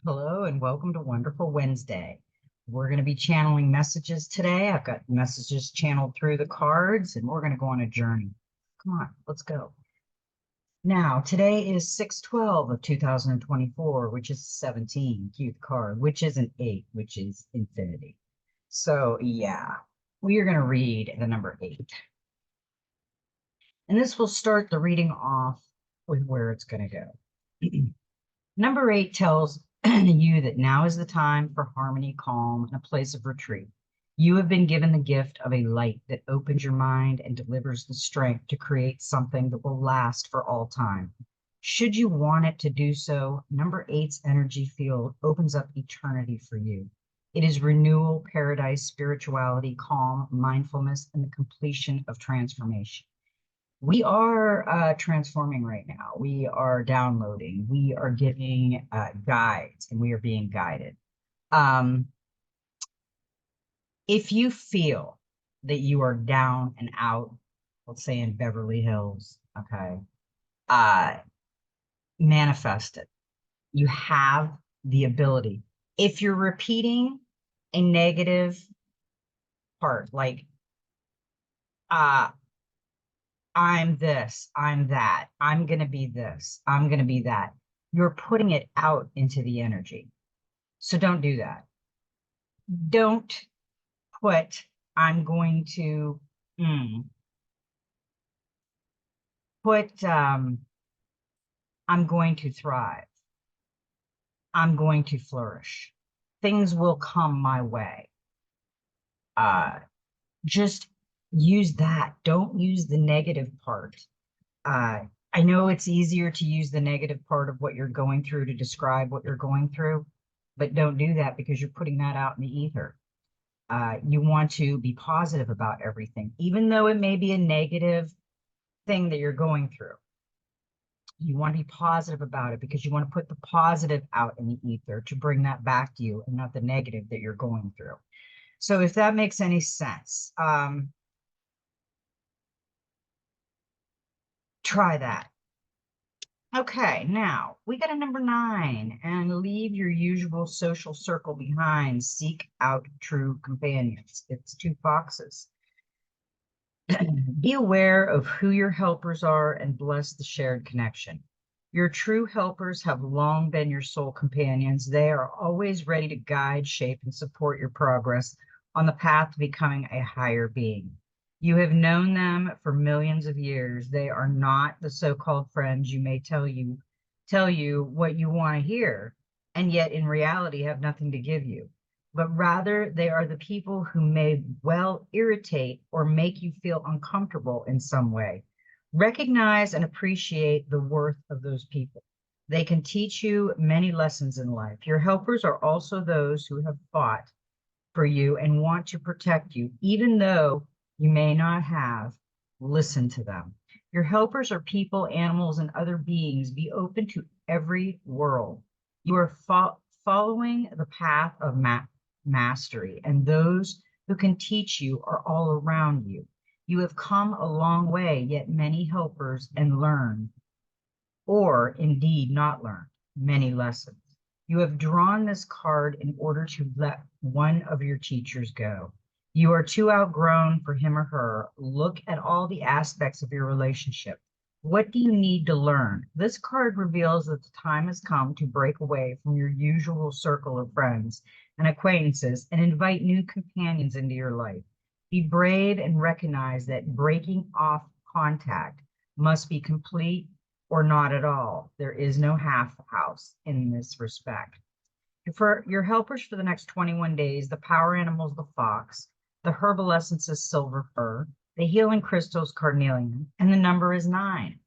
Hello and welcome to Wonderful Wednesday. We're going to be channeling messages today. I've got messages channeled through the cards, and we're going to go on a journey. Come on, let's go. Now, today is 6/12 of 2024, which is 17, cute card, which is an 8, which is infinity. So, yeah, we are going to read the number 8. And this will start the reading off with where it's going to go. Number 8 tells you that now is the time for harmony, calm, and a place of retreat. You have been given the gift of a light that opens your mind and delivers the strength to create something that will last for all time. Should you want it to do so, number 8's energy field opens up eternity for you. It is renewal, paradise, spirituality, calm, mindfulness, and the completion of transformation. We are transforming right now. We are downloading. We are getting guides, and we are being guided. If you feel that you are down and out, let's say in Beverly Hills, okay, manifest it. You have the ability. If you're repeating a negative part, like I'm this, I'm that, I'm going to be this, I'm going to be that. You're putting it out into the energy. So don't do that. Don't put, I'm going to put, I'm going to thrive. I'm going to flourish. Things will come my way. Just use that. Don't use the negative part. I know it's easier to use the negative part of what you're going through to describe what you're going through, but don't do that because you're putting that out in the ether. You want to be positive about everything, even though it may be a negative thing that you're going through. You want to be positive about it because you want to put the positive out in the ether to bring that back to you and not the negative that you're going through. So if that makes any sense, try that. Okay, now we got a number 9, and leave your usual social circle behind. Seek out true companions. It's 2 foxes. Be aware of who your helpers are and bless the shared connection. Your true helpers have long been your soul companions. They are always ready to guide, shape, and support your progress on the path to becoming a higher being. You have known them for millions of years. They are not the so-called friends you may tell you what you want to hear, and yet in reality have nothing to give you. But rather they are the people who may well irritate or make you feel uncomfortable in some way. Recognize and appreciate the worth of those people. They can teach you many lessons in life. Your helpers are also those who have fought for you and want to protect you, even though you may not have. Listen to them. Your helpers are people, animals, and other beings. Be open to every world. You are following the path of mastery, and those who can teach you are all around you. You have come a long way, yet many helpers and learn, or indeed not learn, many lessons. You have drawn this card in order to let one of your teachers go. You are too outgrown for him or her. Look at all the aspects of your relationship. What do you need to learn? This card reveals that the time has come to break away from your usual circle of friends and acquaintances and invite new companions into your life. Be brave and recognize that breaking off contact must be complete or not at all. There is no half house in this respect. For your helpers for the next 21 days, the power animals, the fox, the herbal essences, silver fir, the healing crystals, carnelian, and the number is 9.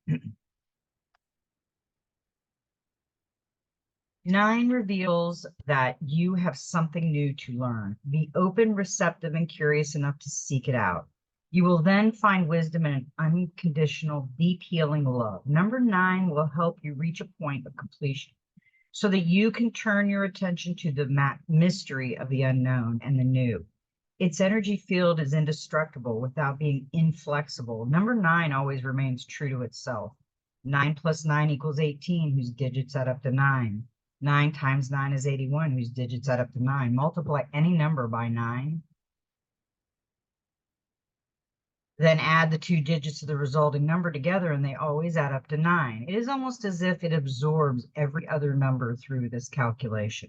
9 reveals that you have something new to learn. Be open, receptive, and curious enough to seek it out. You will then find wisdom and an unconditional, deep healing love. Number 9 will help you reach a point of completion so that you can turn your attention to the mystery of the unknown and the new. Its energy field is indestructible without being inflexible. Number 9 always remains true to itself. 9 plus 9 equals 18, whose digits add up to 9. 9 times 9 is 81, whose digits add up to 9. Multiply any number by 9. Then add the 2 digits of the resulting number together, and they always add up to 9. It is almost as if it absorbs every other number through this calculation.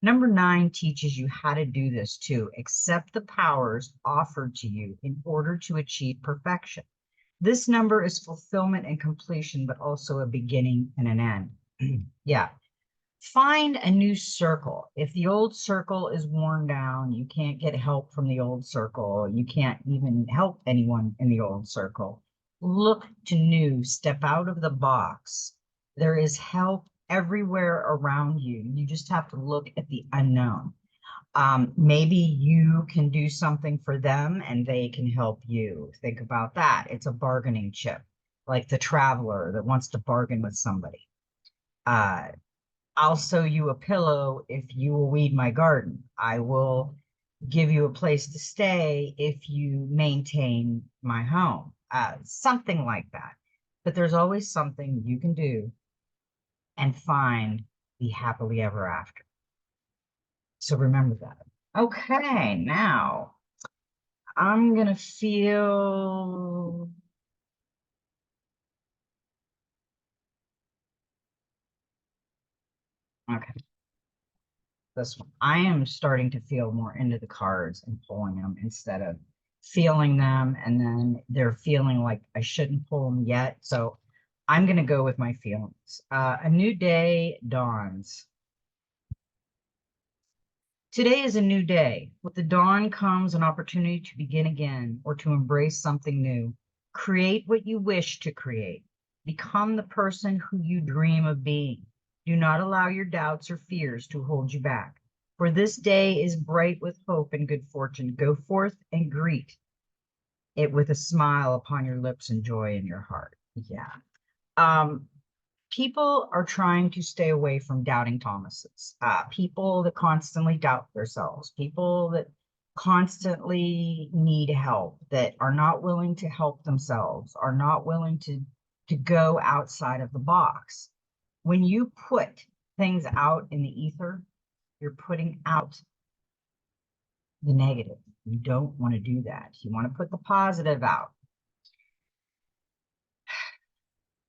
Number 9 teaches you how to do this too. Accept the powers offered to you in order to achieve perfection. This number is fulfillment and completion, but also a beginning and an end. Yeah. Find a new circle. If the old circle is worn down, you can't get help from the old circle. You can't even help anyone in the old circle. Look to new, step out of the box. There is help everywhere around you. You just have to look at the unknown. Maybe you can do something for them and they can help you. Think about that. It's a bargaining chip, like the traveler that wants to bargain with somebody. I'll sew you a pillow if you will weed my garden. I will give you a place to stay if you maintain my home. Something like that. But there's always something you can do and find the happily ever after. So remember that. Okay, now I'm going to feel. Okay, this one. I am starting to feel more into the cards and pulling them instead of feeling them. And then they're feeling like I shouldn't pull them yet. So I'm going to go with my feelings. A new day dawns. Today is a new day. With the dawn comes an opportunity to begin again or to embrace something new. Create what you wish to create. Become the person who you dream of being. Do not allow your doubts or fears to hold you back. For this day is bright with hope and good fortune. Go forth and greet it with a smile upon your lips and joy in your heart. Yeah. People are trying to stay away from doubting Thomases, people that constantly doubt themselves, people that constantly need help, that are not willing to help themselves, are not willing to go outside of the box. When you put things out in the ether, you're putting out the negative. You don't want to do that. You want to put the positive out.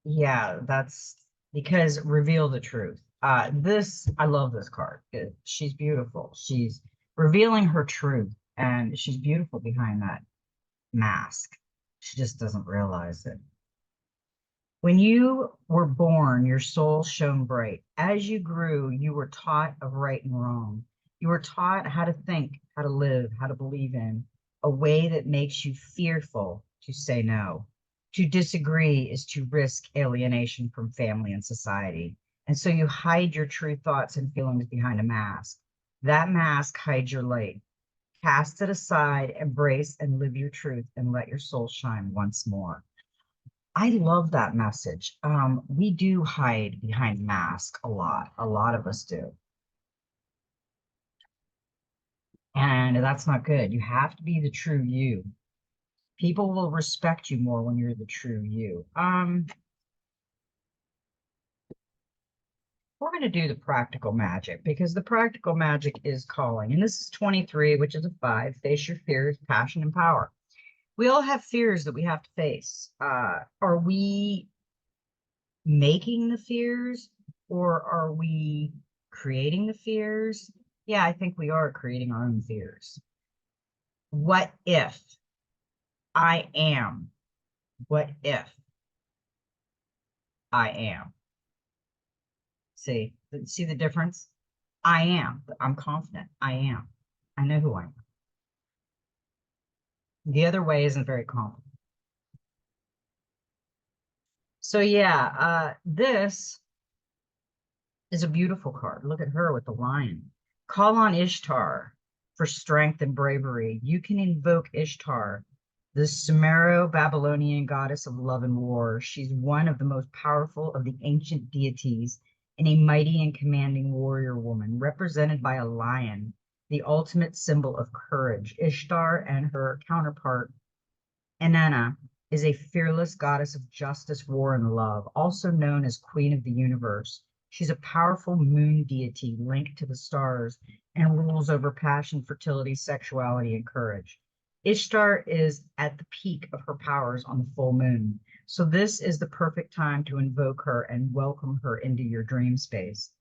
Yeah, that's because reveal the truth. I love this card. She's beautiful. She's revealing her truth, and she's beautiful behind that mask. She just doesn't realize it. When you were born, your soul shone bright. As you grew, you were taught of right and wrong. You were taught how to think, how to live, how to believe in a way that makes you fearful to say no. To disagree is to risk alienation from family and society. And so you hide your true thoughts and feelings behind a mask. That mask hides your light. Cast it aside, embrace and live your truth, and let your soul shine once more. I love that message. We do hide behind mask a lot. A lot of us do. And that's not good. You have to be the true you. People will respect you more when you're the true you. We're going to do the practical magic because the practical magic is calling. And this is 23, which is a 5. Face your fears, passion, and power. We all have fears that we have to face. Are we making the fears or are we creating the fears? Yeah, I think we are creating our own fears. What if I am? What if I am? See the difference? I am. I'm confident. I am. I know who I am. The other way isn't very confident. So yeah, this is a beautiful card. Look at her with the lion. Call on Ishtar for strength and bravery. You can invoke Ishtar, the Sumero-Babylonian goddess of love and war. She's one of the most powerful of the ancient deities and a mighty and commanding warrior woman, represented by a lion, the ultimate symbol of courage. Ishtar and her counterpart, Inanna, is a fearless goddess of justice, war, and love, also known as Queen of the Universe. She's a powerful moon deity linked to the stars and rules over passion, fertility, sexuality, and courage. Ishtar is at the peak of her powers on the full moon. So this is the perfect time to invoke her and welcome her into your dream space.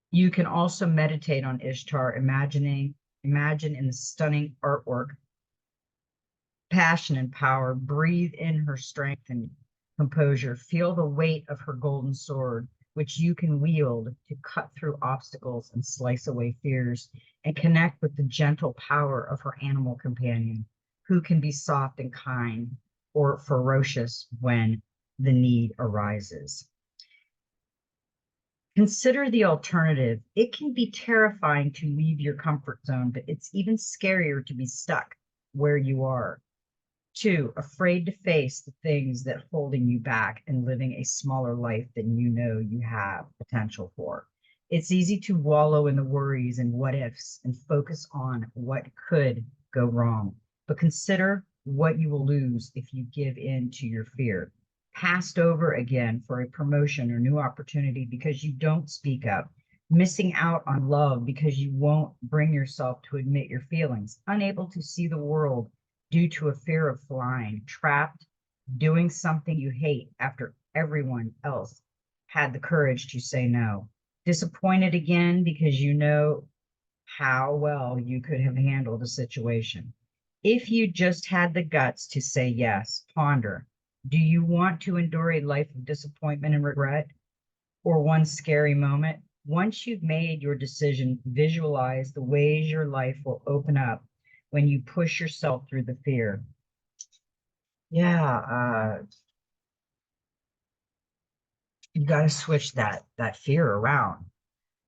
You can also meditate on Ishtar, imagine in the stunning artwork, passion and power, breathe in her strength and composure, feel the weight of her golden sword, which you can wield to cut through obstacles and slice away fears, and connect with the gentle power of her animal companion, who can be soft and kind or ferocious when the need arises. Consider the alternative. It can be terrifying to leave your comfort zone, but it's even scarier to be stuck where you are. 2, afraid to face the things that holding you back and living a smaller life than you know you have potential for. It's easy to wallow in the worries and what ifs and focus on what could go wrong. But consider what you will lose if you give in to your fear. Passed over again for a promotion or new opportunity because you don't speak up, missing out on love because you won't bring yourself to admit your feelings, unable to see the world due to a fear of flying, trapped, doing something you hate after everyone else had the courage to say no, disappointed again because you know how well you could have handled a situation. If you just had the guts to say yes, ponder. Do you want to endure a life of disappointment and regret, or one scary moment? Once you've made your decision, visualize the ways your life will open up when you push yourself through the fear. Yeah, you got to switch that fear around.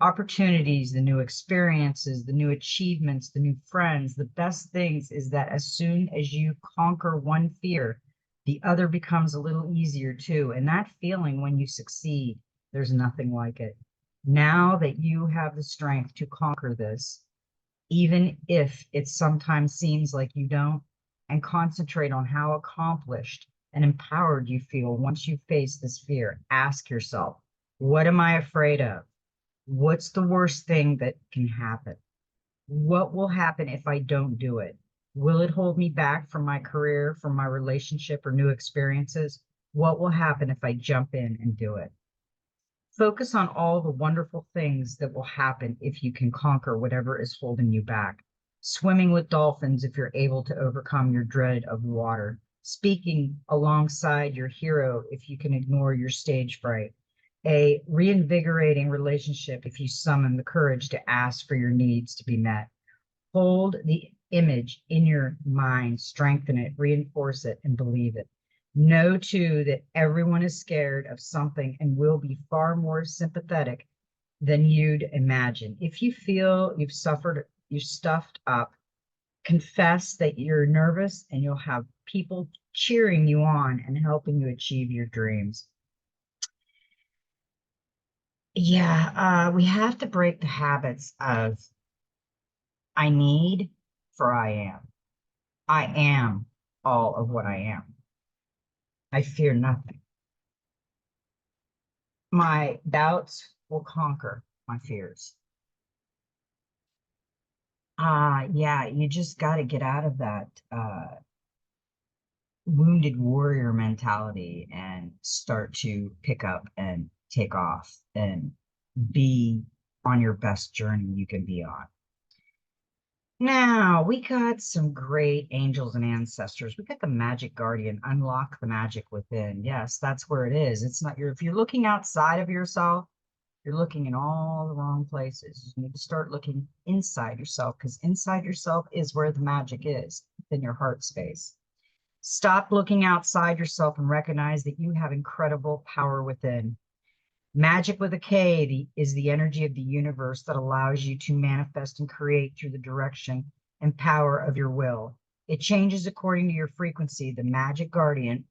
Opportunities, the new experiences, the new achievements, the new friends, the best things is that as soon as you conquer one fear, the other becomes a little easier too. And that feeling when you succeed, there's nothing like it. Now that you have the strength to conquer this, even if it sometimes seems like you don't, and concentrate on how accomplished and empowered you feel once you face this fear. Ask yourself, what am I afraid of? What's the worst thing that can happen? What will happen if I don't do it? Will it hold me back from my career, from my relationship, or new experiences? What will happen if I jump in and do it? Focus on all the wonderful things that will happen if you can conquer whatever is holding you back. Swimming with dolphins if you're able to overcome your dread of water. Speaking alongside your hero if you can ignore your stage fright. A reinvigorating relationship if you summon the courage to ask for your needs to be met. Hold the image in your mind, strengthen it, reinforce it, and believe it. Know too that everyone is scared of something and will be far more sympathetic than you'd imagine. If you feel you've suffered, you're stuffed up, confess that you're nervous and you'll have people cheering you on and helping you achieve your dreams. Yeah, we have to break the habits of I need for I am. I am all of what I am. I fear nothing. My doubts will conquer my fears. Yeah, you just got to get out of that wounded warrior mentality and start to pick up and take off and be on your best journey you can be on. Now, we got some great angels and ancestors. We got the magic guardian, unlock the magic within. Yes, that's where it is. It's not if you're looking outside of yourself, you're looking in all the wrong places. You need to start looking inside yourself because inside yourself is where the magic is, in your heart space. Stop looking outside yourself and recognize that you have incredible power within. Magic with a K is the energy of the universe that allows you to manifest and create through the direction and power of your will. It changes according to your frequency. The magic guardian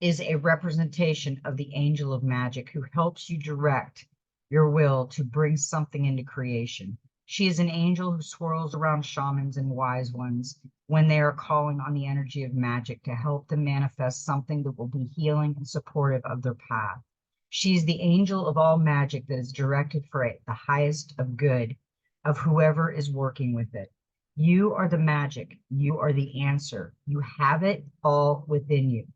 is a representation of the angel of magic who helps you direct your will to bring something into creation. She is an angel who swirls around shamans and wise ones when they are calling on the energy of magic to help them manifest something that will be healing and supportive of their path. She is the angel of all magic that is directed for the highest of good of whoever is working with it. You are the magic. You are the answer. You have it all within you.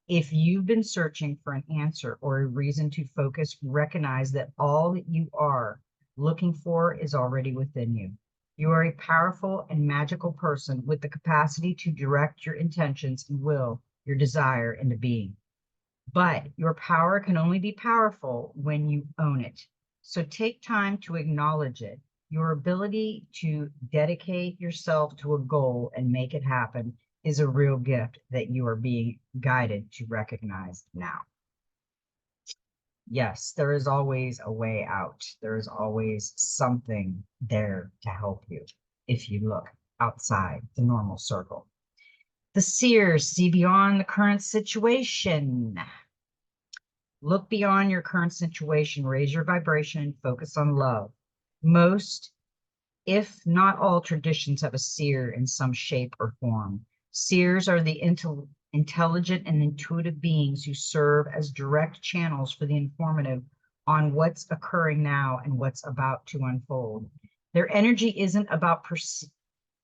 If you've been searching for an answer or a reason to focus, recognize that all that you are looking for is already within you. You are a powerful and magical person with the capacity to direct your intentions and will your desire into being. But your power can only be powerful when you own it. So take time to acknowledge it. Your ability to dedicate yourself to a goal and make it happen is a real gift that you are being guided to recognize now. Yes, there is always a way out. There is always something there to help you if you look outside the normal circle. The seers see beyond the current situation. Look beyond your current situation, raise your vibration, and focus on love. Most, if not all, traditions have a seer in some shape or form. Seers are the intelligent and intuitive beings who serve as direct channels for the informative on what's occurring now and what's about to unfold. Their energy isn't about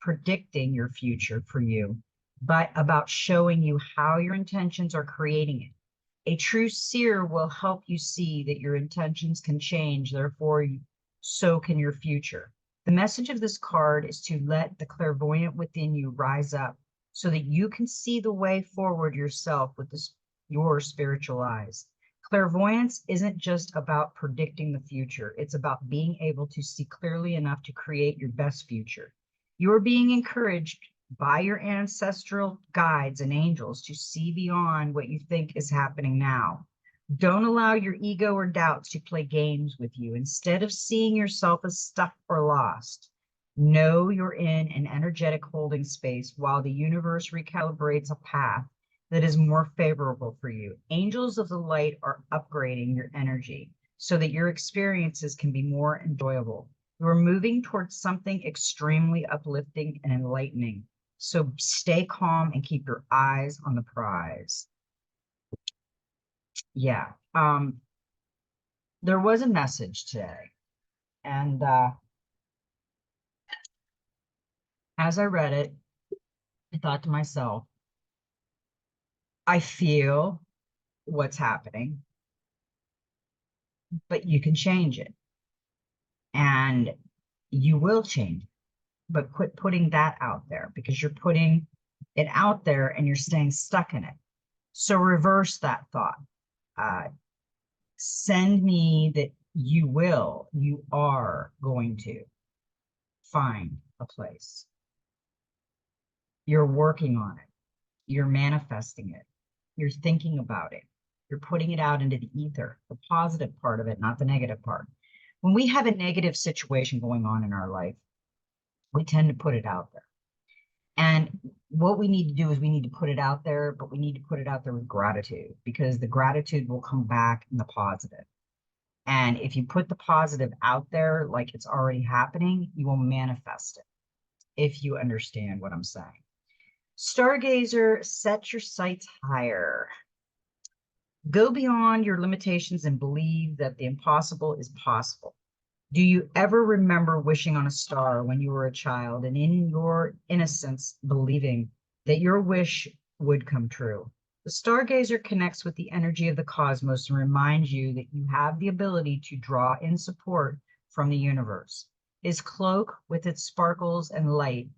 predicting your future for you, but about showing you how your intentions are creating it. A true seer will help you see that your intentions can change, therefore, so can your future. The message of this card is to let the clairvoyant within you rise up so that you can see the way forward yourself with your spiritual eyes. Clairvoyance isn't just about predicting the future. It's about being able to see clearly enough to create your best future. You are being encouraged by your ancestral guides and angels to see beyond what you think is happening now. Don't allow your ego or doubts to play games with you. Instead of seeing yourself as stuck or lost, know you're in an energetic holding space while the universe recalibrates a path that is more favorable for you. Angels of the light are upgrading your energy so that your experiences can be more enjoyable. You are moving towards something extremely uplifting and enlightening. So stay calm and keep your eyes on the prize. Yeah. There was a message today. And as I read it, I thought to myself, I feel what's happening, but you can change it. And you will change it. But quit putting that out there because you're putting it out there and you're staying stuck in it. So reverse that thought. Send me that you are going to find a place. You're working on it. You're manifesting it. You're thinking about it. You're putting it out into the ether, the positive part of it, not the negative part. When we have a negative situation going on in our life, we tend to put it out there. And what we need to do is we need to put it out there, but we need to put it out there with gratitude because the gratitude will come back in the positive. And if you put the positive out there like it's already happening, you will manifest it, if you understand what I'm saying. Stargazer, set your sights higher. Go beyond your limitations and believe that the impossible is possible. Do you ever remember wishing on a star when you were a child and in your innocence believing that your wish would come true? The stargazer connects with the energy of the cosmos and reminds you that you have the ability to draw in support from the universe. His cloak with its sparkles and light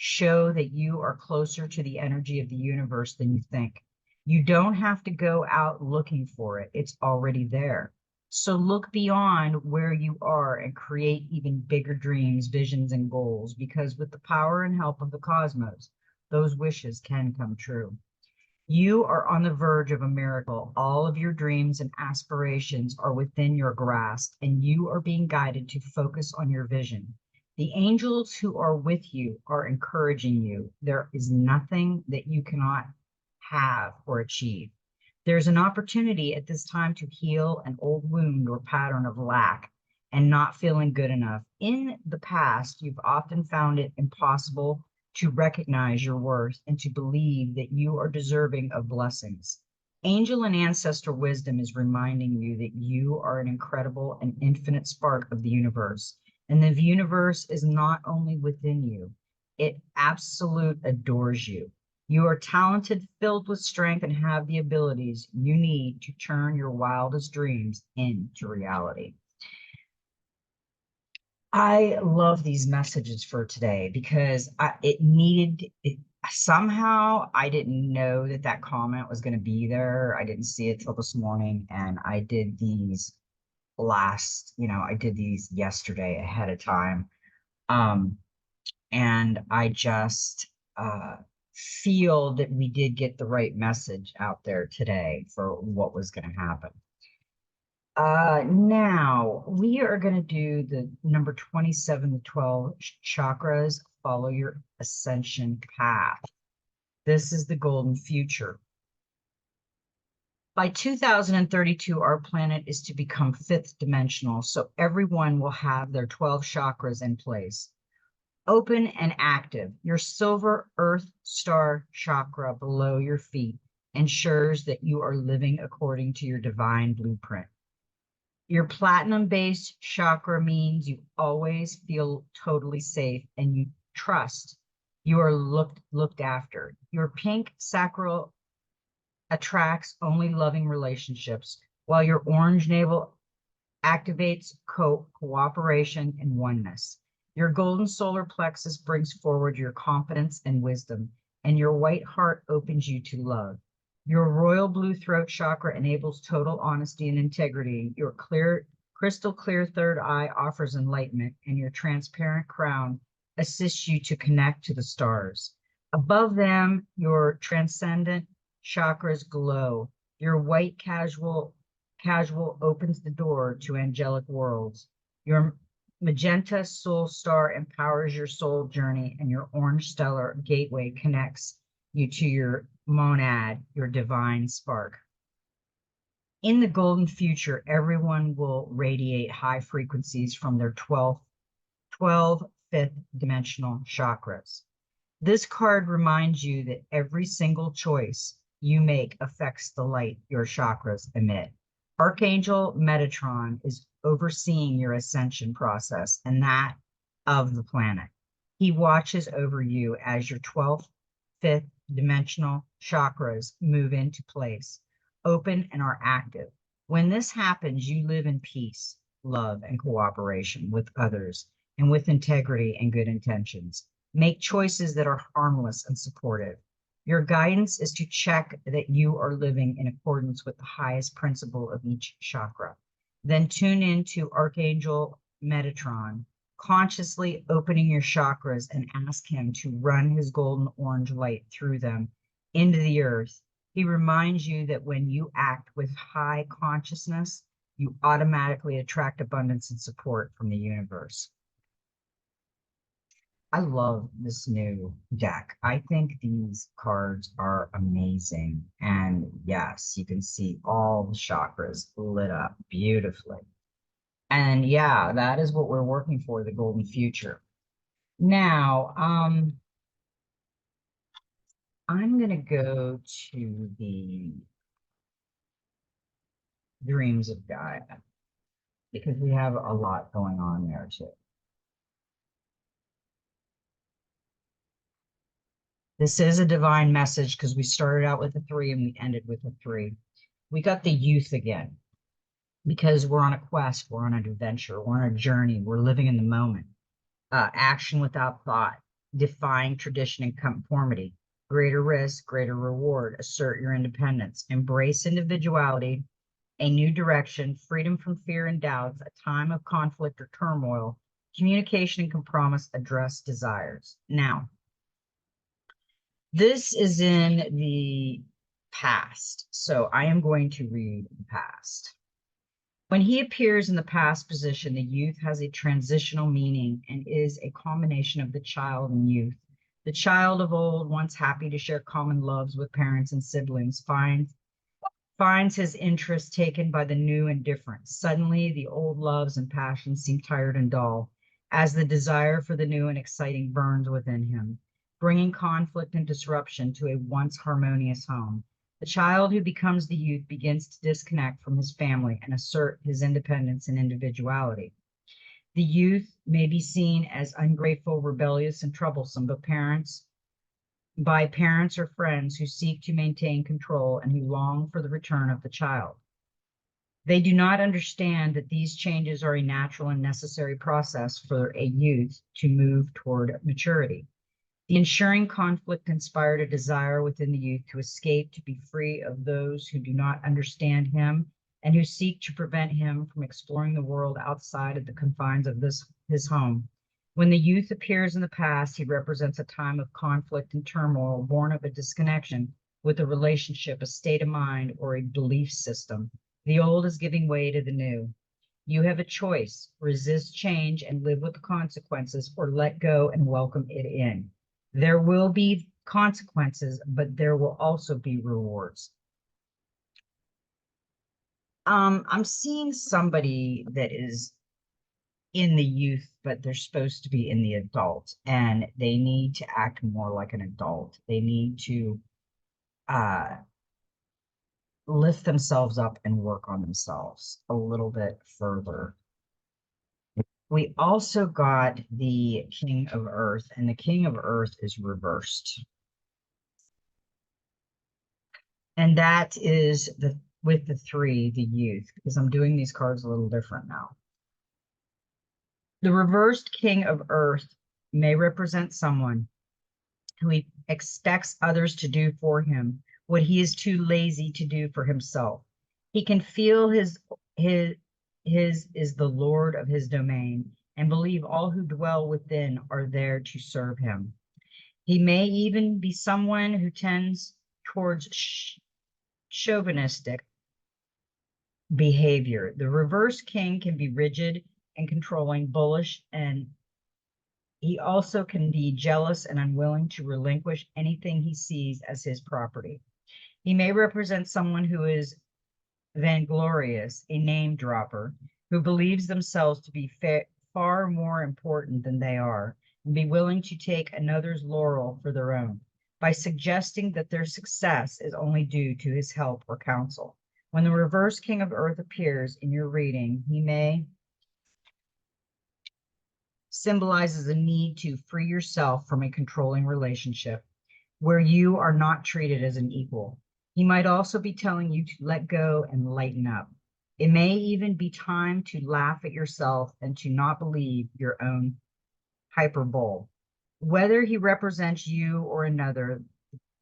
show that you are closer to the energy of the universe than you think. You don't have to go out looking for it. It's already there. So look beyond where you are and create even bigger dreams, visions, and goals, because with the power and help of the cosmos, those wishes can come true. You are on the verge of a miracle. All of your dreams and aspirations are within your grasp, and you are being guided to focus on your vision. The angels who are with you are encouraging you. There is nothing that you cannot have or achieve. There's an opportunity at this time to heal an old wound or pattern of lack and not feeling good enough. In the past, you've often found it impossible to recognize your worth and to believe that you are deserving of blessings. Angel and ancestor wisdom is reminding you that you are an incredible and infinite spark of the universe. And the universe is not only within you, it absolute adores you. You are talented, filled with strength, and have the abilities you need to turn your wildest dreams into reality. I love these messages for today because it needed it. Somehow I didn't know that that comment was going to be there. I didn't see it till this morning, and I did these I did these yesterday ahead of time. Um, and I just feel that we did get the right message out there today for what was going to happen. Now we are going to do the number 27 to 12 chakras. Follow your ascension path. This is the golden future. By 2032, our planet is to become fifth dimensional, so everyone will have their 12 chakras in place. Open and active. Your silver earth star chakra below your feet ensures that you are living according to your divine blueprint. Your platinum-based chakra means you always feel totally safe and you trust you are looked after. Your pink sacral attracts only loving relationships, while your orange navel activates cooperation and oneness. Your golden solar plexus brings forward your confidence and wisdom, and your white heart opens you to love. Your royal blue throat chakra enables total honesty and integrity. Your crystal clear third eye offers enlightenment, and your transparent crown assists you to connect to the stars. Above them, your transcendent chakras glow. Your white casual opens the door to angelic worlds. Your magenta soul star empowers your soul journey, and your orange stellar gateway connects you to your monad, your divine spark. In the golden future, everyone will radiate high frequencies from their 12 fifth dimensional chakras. This card reminds you that every single choice you make affects the light your chakras emit. Archangel Metatron is overseeing your ascension process and that of the planet. He watches over you as your 12th, fifth dimensional chakras move into place, open and are active. When this happens, you live in peace, love, and cooperation with others and with integrity and good intentions. Make choices that are harmless and supportive. Your guidance is to check that you are living in accordance with the highest principle of each chakra. Then tune into Archangel Metatron, consciously opening your chakras and ask him to run his golden orange light through them into the earth. He reminds you that when you act with high consciousness, you automatically attract abundance and support from the universe. I love this new deck. I think these cards are amazing. And yes, you can see all the chakras lit up beautifully. And yeah, that is what we're working for, the golden future. Now, I'm going to go to the dreams of Gaia because we have a lot going on there too. This is a divine message because we started out with a 3 and we ended with a 3. We got the youth again because we're on a quest, we're on an adventure, we're on a journey, we're living in the moment. Action without thought, defying tradition and conformity, greater risk, greater reward, assert your independence, embrace individuality, a new direction, freedom from fear and doubts, a time of conflict or turmoil, communication and compromise, address desires. Now, this is in the past, so I am going to read the past. When he appears in the past position, the youth has a transitional meaning and is a combination of the child and youth. The child of old, once happy to share common loves with parents and siblings, finds finds his interest taken by the new and different. Suddenly, the old loves and passions seem tired and dull, as the desire for the new and exciting burns within him, bringing conflict and disruption to a once harmonious home. The child who becomes the youth begins to disconnect from his family and assert his independence and individuality. The youth may be seen as ungrateful, rebellious, and troublesome, but by parents or friends who seek to maintain control and who long for the return of the child. They do not understand that these changes are a natural and necessary process for a youth to move toward maturity. The ensuing conflict inspired a desire within the youth to escape, to be free of those who do not understand him and who seek to prevent him from exploring the world outside of the confines of his home. When the youth appears in the past, he represents a time of conflict and turmoil born of a disconnection with a relationship, a state of mind, or a belief system. The old is giving way to the new. You have a choice: resist change and live with the consequences, or let go and welcome it in. There will be consequences, but there will also be rewards. I'm seeing somebody that is in the youth, but they're supposed to be in the adult, and they need to act more like an adult. They need to lift themselves up and work on themselves a little bit further. We also got the King of Earth, and the King of Earth is reversed. And that is with the 3, the youth, because I'm doing these cards a little different now. The reversed King of Earth may represent someone who he expects others to do for him what he is too lazy to do for himself. He can feel his is the Lord of his domain and believe all who dwell within are there to serve him. He may even be someone who tends towards chauvinistic behavior. The reverse king can be rigid and controlling, bullish, and he also can be jealous and unwilling to relinquish anything he sees as his property. He may represent someone who is vainglorious, a name dropper, who believes themselves to be far more important than they are, and be willing to take another's laurel for their own, by suggesting that their success is only due to his help or counsel. When the reverse King of Earth appears in your reading, he may symbolizes a need to free yourself from a controlling relationship where you are not treated as an equal. He might also be telling you to let go and lighten up. It may even be time to laugh at yourself and to not believe your own hyperbole. Whether he represents you or another,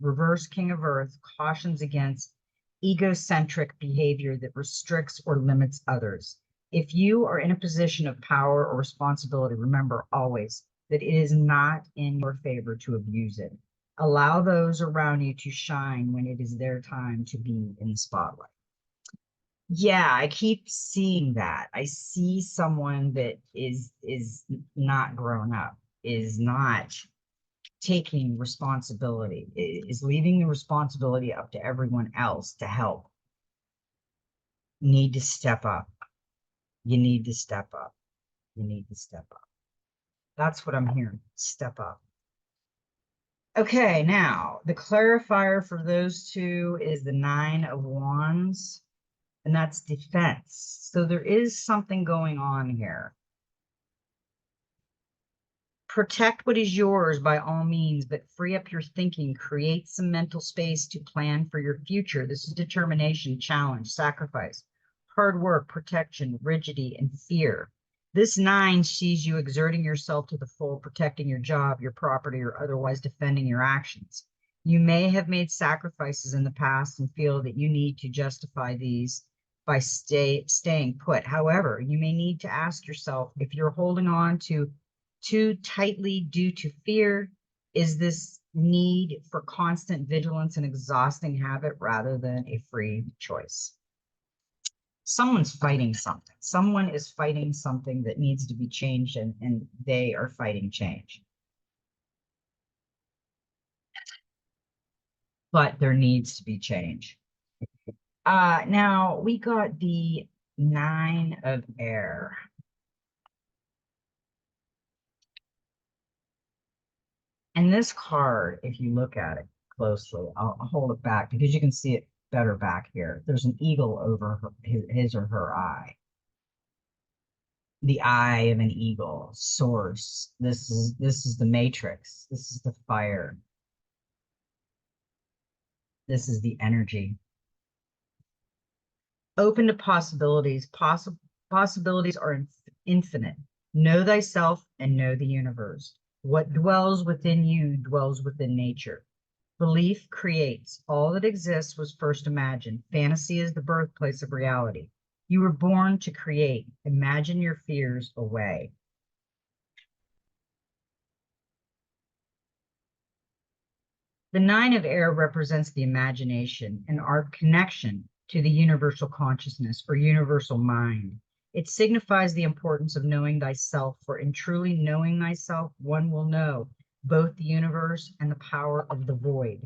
reverse King of Earth cautions against egocentric behavior that restricts or limits others. If you are in a position of power or responsibility, remember always that it is not in your favor to abuse it. Allow those around you to shine when it is their time to be in the spotlight. Yeah, I keep seeing that. I see someone that is not grown up, is not taking responsibility, is leaving the responsibility up to everyone else to help. Need to step up. You need to step up. You need to step up. That's what I'm hearing. Step up. Okay, now the clarifier for those 2 is the 9 of Wands, and that's defense. So there is something going on here. Protect what is yours by all means, but free up your thinking. Create some mental space to plan for your future. This is determination, challenge, sacrifice, hard work, protection, rigidity, and fear. This 9 sees you exerting yourself to the full, protecting your job, your property, or otherwise defending your actions. You may have made sacrifices in the past and feel that you need to justify these by staying put. However, you may need to ask yourself if you're holding on to too tightly due to fear. Is this need for constant vigilance an exhausting habit rather than a free choice? Someone's fighting something. Someone is fighting something that needs to be changed, and they are fighting change. But there needs to be change. Now we got the 9 of air. And this card, if you look at it closely, I'll hold it back because you can see it better back here. There's an eagle over his or her eye. The eye of an eagle, source. This is the matrix. This is the fire. This is the energy. Open to possibilities. Possibilities are infinite. Know thyself and know the universe. What dwells within you dwells within nature. Belief creates. All that exists was first imagined. Fantasy is the birthplace of reality. You were born to create. Imagine your fears away. The 9 of air represents the imagination and our connection to the universal consciousness or universal mind. It signifies the importance of knowing thyself, for in truly knowing thyself, one will know both the universe and the power of the void.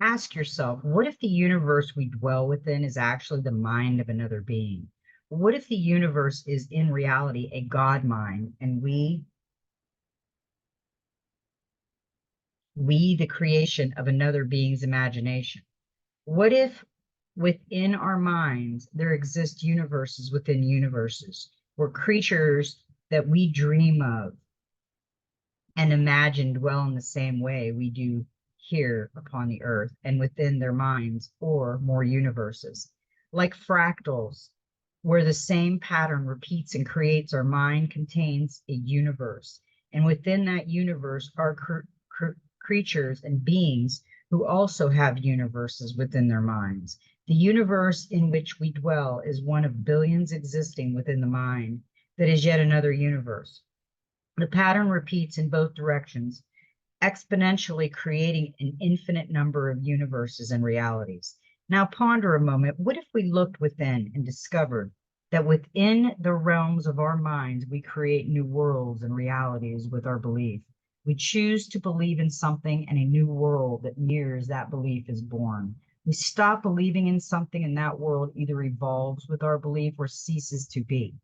Ask yourself, what if the universe we dwell within is actually the mind of another being? What if the universe is in reality a God mind and we the creation of another being's imagination? What if within our minds there exist universes within universes where creatures that we dream of and imagine dwell in the same way we do here upon the earth and within their minds, or more universes, like fractals, where the same pattern repeats and creates? Our mind contains a universe, and within that universe are creatures and beings who also have universes within their minds. The universe in which we dwell is one of billions existing within the mind that is yet another universe. The pattern repeats in both directions, exponentially creating an infinite number of universes and realities. Now ponder a moment. What if we looked within and discovered that within the realms of our minds, we create new worlds and realities with our belief? We choose to believe in something, and a new world that mirrors that belief is born. We stop believing in something, and that world either evolves with our belief or ceases to be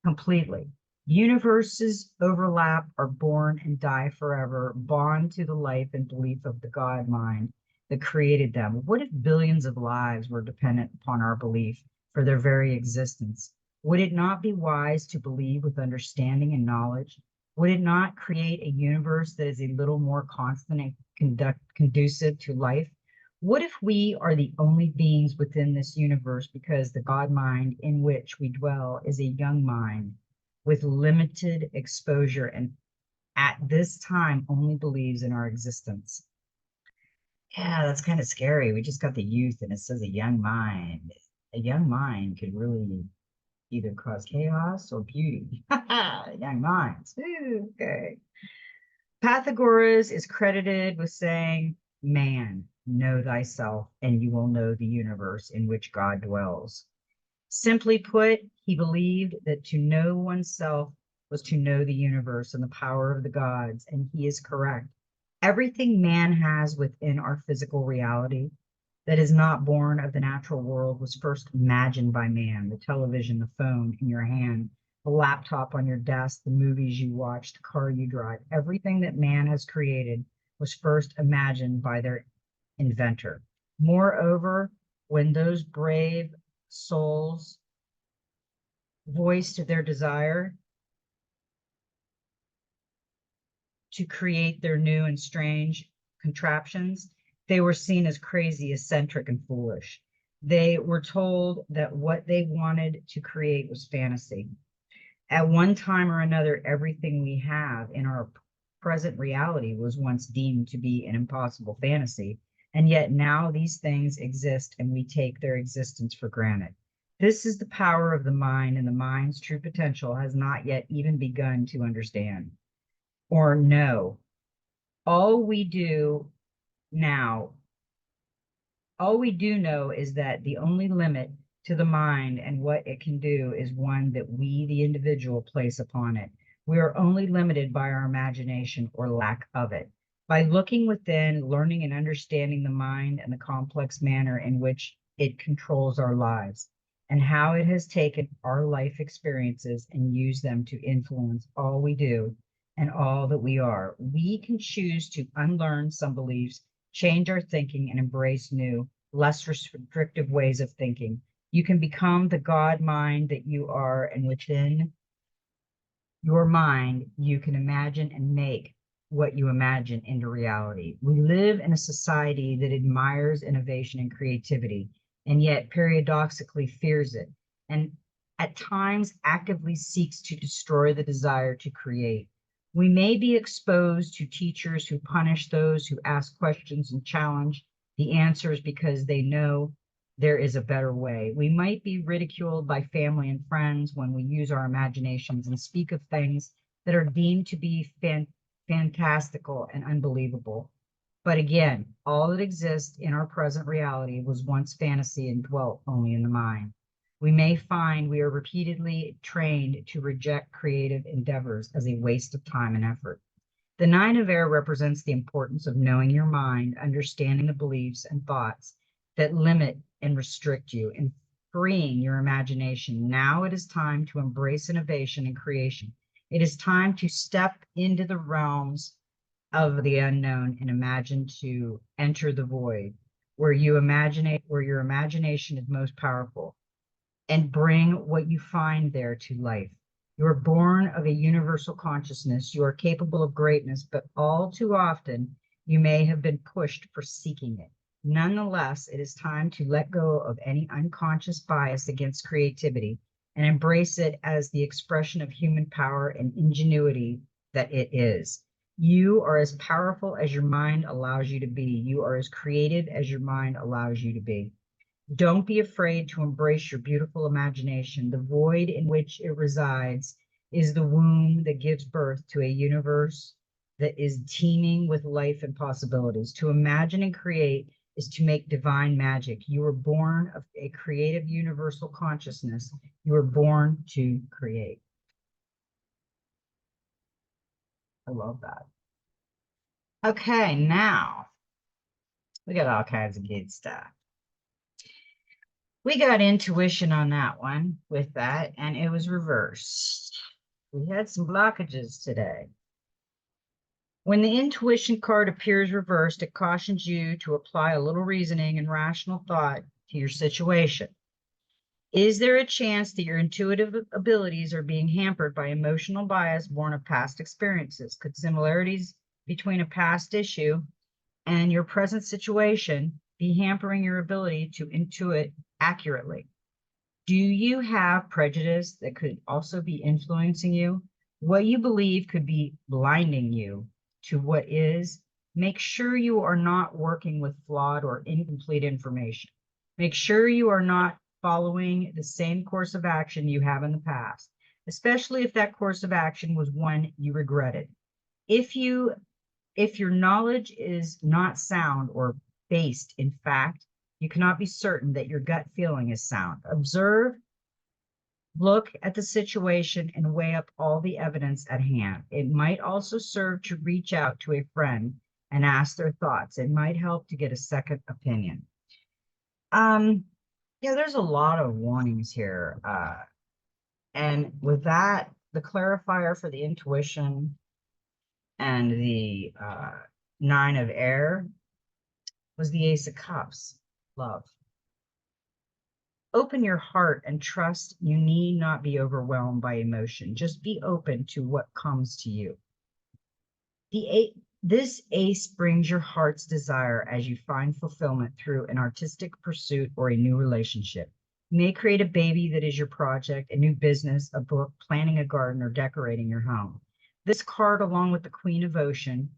completely. Universes overlap, are born and die forever, bond to the life and belief of the God mind that created them. What if billions of lives were dependent upon our belief for their very existence? Would it not be wise to believe with understanding and knowledge? Would it not create a universe that is a little more constant and conducive to life? What if we are the only beings within this universe because the God mind in which we dwell is a young mind with limited exposure and at this time only believes in our existence? Yeah, that's kind of scary. We just got the youth and it says a young mind. A young mind could really either cause chaos or beauty. Young minds. Ooh, okay. Pythagoras is credited with saying, man, know thyself, and you will know the universe in which God dwells. Simply put, he believed that to know oneself was to know the universe and the power of the gods, and he is correct. Everything man has within our physical reality that is not born of the natural world was first imagined by man. The television, the phone in your hand, the laptop on your desk, the movies you watch, the car you drive, everything that man has created was first imagined by their inventor. Moreover, when those brave souls voiced their desire to create their new and strange contraptions, they were seen as crazy, eccentric, and foolish. They were told that what they wanted to create was fantasy. At one time or another, everything we have in our present reality was once deemed to be an impossible fantasy, and yet now these things exist and we take their existence for granted. This is the power of the mind, and the mind's true potential has not yet even begun to understand or know. All we do now, all we do know is that the only limit to the mind and what it can do is one that we, the individual, place upon it. We are only limited by our imagination or lack of it. By looking within, learning and understanding the mind and the complex manner in which it controls our lives and how it has taken our life experiences and used them to influence all we do and all that we are. We can choose to unlearn some beliefs, change our thinking, and embrace new, less restrictive ways of thinking. You can become the God mind that you are, and within your mind, you can imagine and make what you imagine into reality. We live in a society that admires innovation and creativity, and yet paradoxically fears it, and at times actively seeks to destroy the desire to create. We may be exposed to teachers who punish those who ask questions and challenge the answers because they know there is a better way. We might be ridiculed by family and friends when we use our imaginations and speak of things that are deemed to be fantastical and unbelievable. But again, all that exists in our present reality was once fantasy and dwelt only in the mind. We may find we are repeatedly trained to reject creative endeavors as a waste of time and effort. The nine of air represents the importance of knowing your mind, understanding the beliefs and thoughts that limit and restrict you, and freeing your imagination. Now it is time to embrace innovation and creation. It is time to step into the realms of the unknown and imagine to enter the void where your imagination is most powerful, and bring what you find there to life. You are born of a universal consciousness. You are capable of greatness, but all too often you may have been pushed for seeking it. Nonetheless, it is time to let go of any unconscious bias against creativity and embrace it as the expression of human power and ingenuity that it is. You are as powerful as your mind allows you to be. You are as creative as your mind allows you to be. Don't be afraid to embrace your beautiful imagination. The void in which it resides is the womb that gives birth to a universe that is teeming with life and possibilities. To imagine and create is to make divine magic. You were born of a creative universal consciousness. You were born to create. I love that. Okay, now we got all kinds of good stuff. We got intuition on that one with that, and it was reversed. We had some blockages today. When the intuition card appears reversed, it cautions you to apply a little reasoning and rational thought to your situation. Is there a chance that your intuitive abilities are being hampered by emotional bias born of past experiences? Could similarities between a past issue and your present situation be hampering your ability to intuit accurately? Do you have prejudice that could also be influencing you? What you believe could be blinding you to what is. Make sure you are not working with flawed or incomplete information. Make sure you are not following the same course of action you have in the past, especially if that course of action was one you regretted. If your knowledge is not sound or based in fact, you cannot be certain that your gut feeling is sound. Observe, look at the situation, and weigh up all the evidence at hand. It might also serve to reach out to a friend and ask their thoughts. It might help to get a second opinion. Yeah, there's a lot of warnings here. And with that, the clarifier for the intuition and the nine of air was the Ace of Cups, love. Open your heart and trust. You need not be overwhelmed by emotion. Just be open to what comes to you. This ace brings your heart's desire as you find fulfillment through an artistic pursuit or a new relationship. You may create a baby that is your project, a new business, a book, planting a garden, or decorating your home. This card, along with the Queen of Ocean,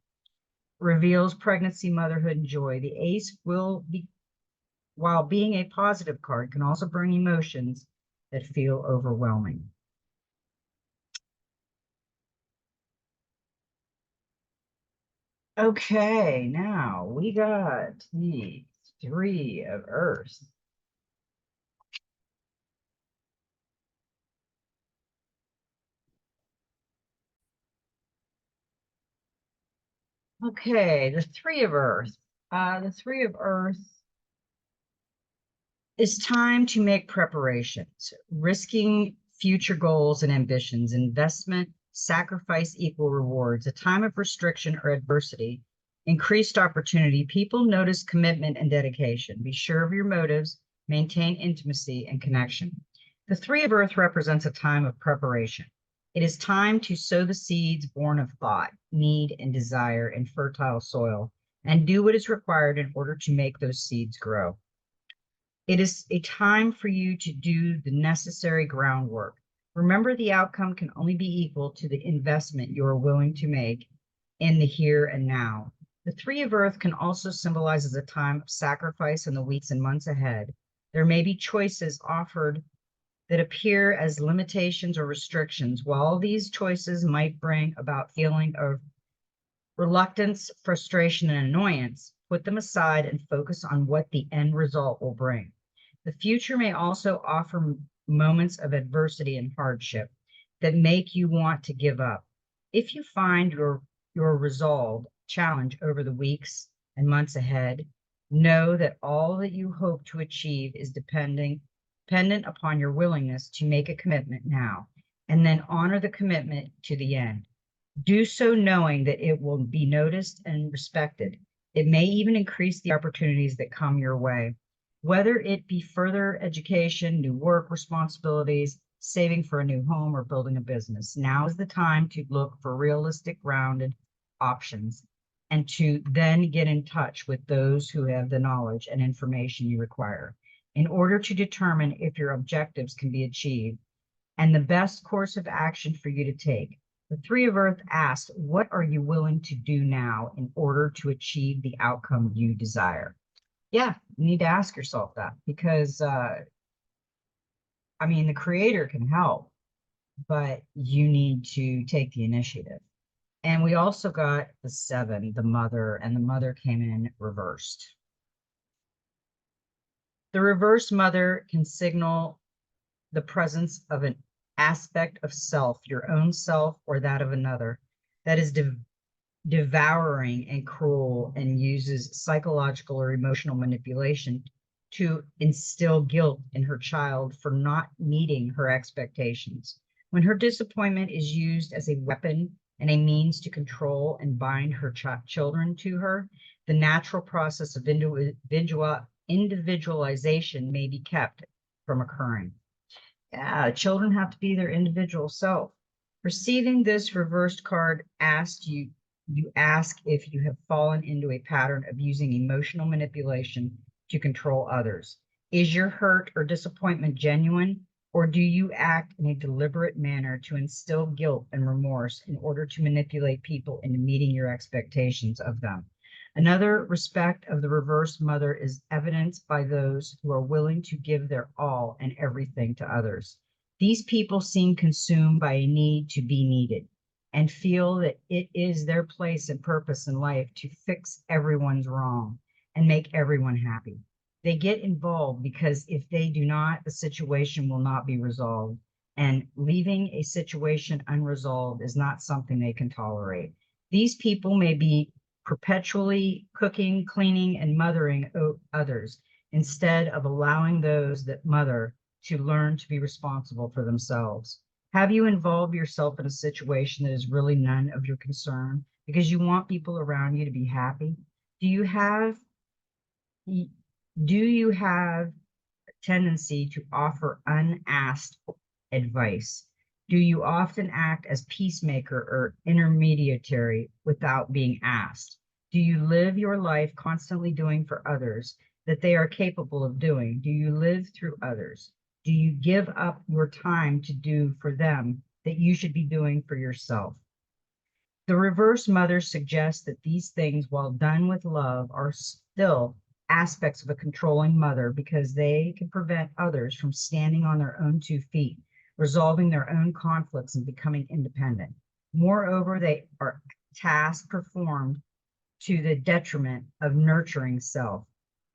reveals pregnancy, motherhood, and joy. The ace will be, while being a positive card, can also bring emotions that feel overwhelming. Okay, now we got the Three of Earth. Okay, the Three of Earth. The Three of Earth It's time to make preparations, risking future goals and ambitions, investment, sacrifice, equal rewards, a time of restriction or adversity, increased opportunity. People notice commitment and dedication. Be sure of your motives, maintain intimacy and connection. The Three of Earth represents a time of preparation. It is time to sow the seeds born of thought, need, and desire in fertile soil, and do what is required in order to make those seeds grow. It is a time for you to do the necessary groundwork. Remember, the outcome can only be equal to the investment you are willing to make in the here and now. The Three of Earth can also symbolize as a time of sacrifice in the weeks and months ahead. There may be choices offered that appear as limitations or restrictions. While these choices might bring about feeling of reluctance, frustration, and annoyance, put them aside and focus on what the end result will bring. The future may also offer moments of adversity and hardship that make you want to give up. If you find your resolve challenge over the weeks and months ahead, know that all that you hope to achieve is dependent upon your willingness to make a commitment now, and then honor the commitment to the end. Do so knowing that it will be noticed and respected. It may even increase the opportunities that come your way, whether it be further education, new work responsibilities, saving for a new home, or building a business. Now is the time to look for realistic, grounded options and to then get in touch with those who have the knowledge and information you require in order to determine if your objectives can be achieved and the best course of action for you to take. The Three of Earth asks, what are you willing to do now in order to achieve the outcome you desire? Yeah, you need to ask yourself that because, the creator can help, but you need to take the initiative. And we also got the Seven, the Mother, and the Mother came in reversed. The reverse Mother can signal the presence of an aspect of self, your own self or that of another, that is devouring and cruel and uses psychological or emotional manipulation to instill guilt in her child for not meeting her expectations. When her disappointment is used as a weapon and a means to control and bind her children to her, the natural process of individualization may be kept from occurring. Yeah, children have to be their individual self. Receiving this reversed card you ask if you have fallen into a pattern of using emotional manipulation to control others. Is your hurt or disappointment genuine, or do you act in a deliberate manner to instill guilt and remorse in order to manipulate people into meeting your expectations of them? Another respect of the reverse Mother is evidenced by those who are willing to give their all and everything to others. These people seem consumed by a need to be needed and feel that it is their place and purpose in life to fix everyone's wrong and make everyone happy. They get involved because if they do not, the situation will not be resolved. And leaving a situation unresolved is not something they can tolerate. These people may be perpetually cooking, cleaning, and mothering others instead of allowing those that mother to learn to be responsible for themselves. Have you involved yourself in a situation that is really none of your concern because you want people around you to be happy? Do you have a tendency to offer unasked advice? Do you often act as peacemaker or intermediary without being asked? Do you live your life constantly doing for others that they are capable of doing? Do you live through others? Do you give up your time to do for them that you should be doing for yourself? The reverse Mother suggests that these things, while done with love, are still aspects of a controlling mother because they can prevent others from standing on their own 2 feet, resolving their own conflicts and becoming independent. Moreover, they are tasks performed to the detriment of nurturing self.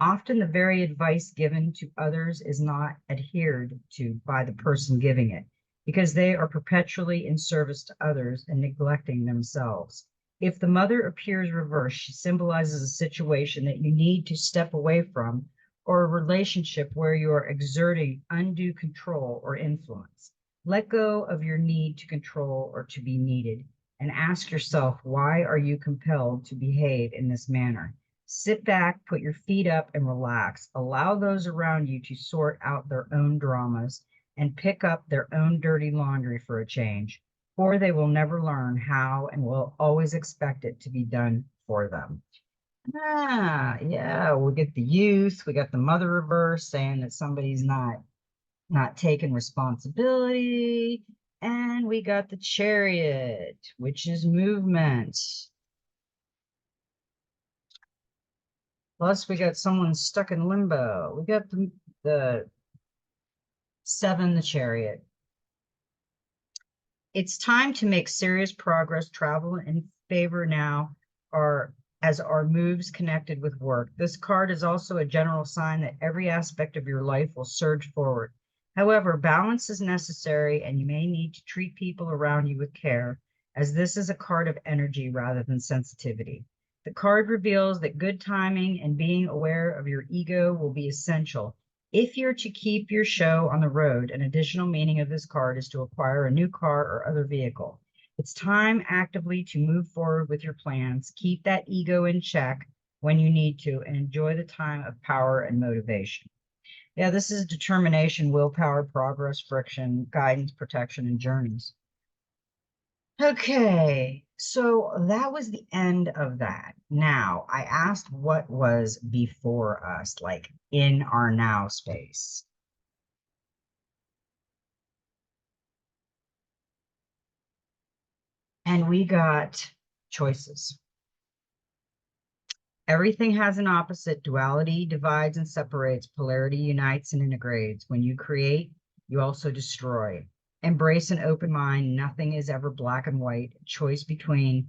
Often the very advice given to others is not adhered to by the person giving it because they are perpetually in service to others and neglecting themselves. If the Mother appears reversed, she symbolizes a situation that you need to step away from or a relationship where you are exerting undue control or influence. Let go of your need to control or to be needed and ask yourself, why are you compelled to behave in this manner? Sit back, put your feet up, and relax. Allow those around you to sort out their own dramas and pick up their own dirty laundry for a change, or they will never learn how and will always expect it to be done for them. Ah, yeah, we get the youth, we got the mother reverse saying that somebody's not taking responsibility, and we got the chariot, which is movement. Plus, we got someone stuck in limbo. We got the seven, the chariot. It's time to make serious progress. Travel in favor now are as our moves connected with work. This card is also a general sign that every aspect of your life will surge forward. However, balance is necessary, and you may need to treat people around you with care, as this is a card of energy rather than sensitivity. The card reveals that good timing and being aware of your ego will be essential. If you're to keep your show on the road, an additional meaning of this card is to acquire a new car or other vehicle. It's time actively to move forward with your plans. Keep that ego in check when you need to and enjoy the time of power and motivation. Yeah, this is determination, willpower, progress, friction, guidance, protection, and journeys. Okay, so that was the end of that. Now, I asked what was before us, like in our now space. And we got choices. Everything has an opposite. Duality divides and separates. Polarity unites and integrates. When you create, you also destroy. Embrace an open mind. Nothing is ever black and white. Choice between